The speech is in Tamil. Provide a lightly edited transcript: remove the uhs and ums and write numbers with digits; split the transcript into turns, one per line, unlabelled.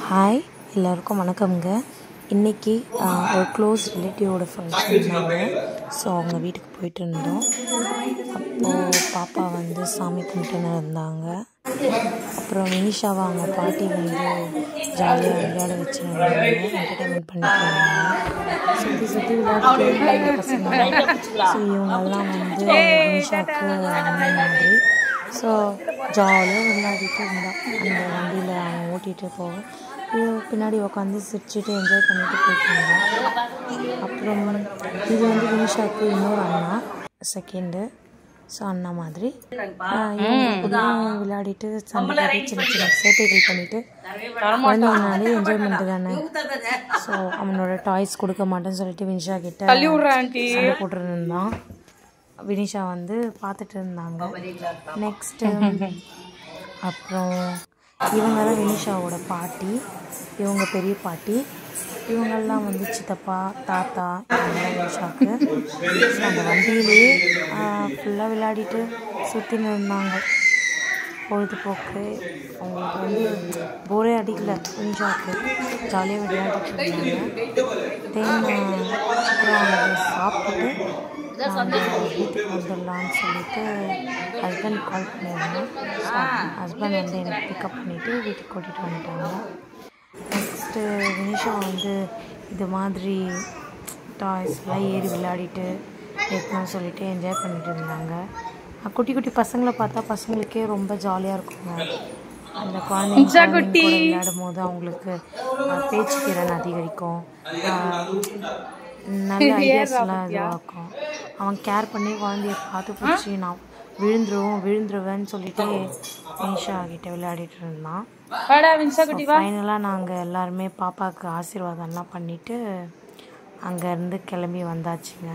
ஹாய் எல்லாருக்கும் வணக்கம்ங்க. இன்றைக்கி ஒரு க்ளோஸ் ரிலேட்டிவோட ஃபங்க்ஷன் இருந்தாங்க. ஸோ அவங்க வீட்டுக்கு போயிட்டு இருந்தோம். அப்போது பாப்பா வந்து சாமி கும்பிட்டுன்னு இருந்தாங்க. அப்புறம் வினிஷாவை அவங்க பாட்டி வந்து ஜாலியாக விளையாட வச்சுருந்தாங்க, என்டர்டைன்மெண்ட் பண்ணிட்டு இருந்தாங்க. சுற்றி சுற்றி விளையாடிட்டு பசங்க. ஸோ இவங்கெல்லாம் வந்து வினிஷாவுக்கு அண்ணன் மாதிரி. ஸோ ஜாலியாக விளையாடிட்டு இருந்தான். அந்த வண்டியில் அவன் ஓட்டிகிட்டு போவோம், பின்னாடி உட்காந்து சிரிச்சுட்டு என்ஜாய் பண்ணிட்டு போயிட்டு இருந்தான். அப்புறம் இது வந்து வினிஷாவுக்கு இன்னொரு அண்ணா, செகண்டு. ஸோ அண்ணா மாதிரி இவங்களும் விளையாடிட்டு சண்டை போட்டு சின்ன சின்ன சேட்டைகள் பண்ணிவிட்டு குழந்தைங்கனாலே என்ஜாய்மெண்ட்டு தானே. ஸோ அவனோட டாய்ஸ் கொடுக்க மாட்டேன்னு சொல்லிட்டு வினிஷா கிட்ட சண்டை போட்டுருந்தான். வினிஷா வந்து பார்த்துட்டு இருந்தாங்க. நெக்ஸ்ட்டு அப்புறம் இவங்க தான் வினிஷாவோட பாட்டி, இவங்க பெரிய பாட்டி. இவங்கெல்லாம் வந்து சித்தப்பா தாத்தா இவங்கெல்லாம் வினிஷாவுக்கு. அந்த வண்டியிலேயே ஃபுல்லாக விளையாடிட்டு சுற்றின்னு இருந்தாங்க. பொழுதுபோக்கு அவங்களுக்கு வந்து போரே அடிக்கல. வினிஷாவுக்கு ஜாலியாக விளையாடிட்டு இருந்தாங்க. அப்புறம் அவங்க சாப்பிட்டுட்டு வீட்டுக்கு வந்துடலான்னு சொல்லிட்டு ஹஸ்பண்ட் கால் பண்ணியிருந்தேன். ஸோ ஹஸ்பண்ட் வந்து எனக்கு பிக்கப் பண்ணிவிட்டு வீட்டுக்கு கூட்டிகிட்டு வந்துட்டாங்க. நெக்ஸ்ட்டு வினிஷா வந்து இது மாதிரி டாய்ஸ்லாம் ஏறி விளையாடிட்டு இருக்கணும்னு சொல்லிட்டு என்ஜாய் பண்ணிட்டு இருந்தாங்க. குட்டி குட்டி பசங்களை பார்த்தா பசங்களுக்கே ரொம்ப ஜாலியாக இருக்குங்க. அந்த குழந்தைங்க விளையாடும் போது அவங்களுக்கு பேச்சு திறன் அதிகரிக்கும், நல்ல ஐடியாஸ்லாம் இதுவாக்கும். அவன் கேர் பண்ணி குழந்தைய பார்த்து பிடிச்சி நான் விழுந்துருவேன்னு சொல்லிட்டு வினிஷா கிட்ட விளையாடிட்டு இருந்தான். ஃபைனலாக நாங்கள் எல்லாருமே பாப்பாவுக்கு ஆசீர்வாதம்லாம் பண்ணிவிட்டு அங்கேருந்து கிளம்பி வந்தாச்சுங்க.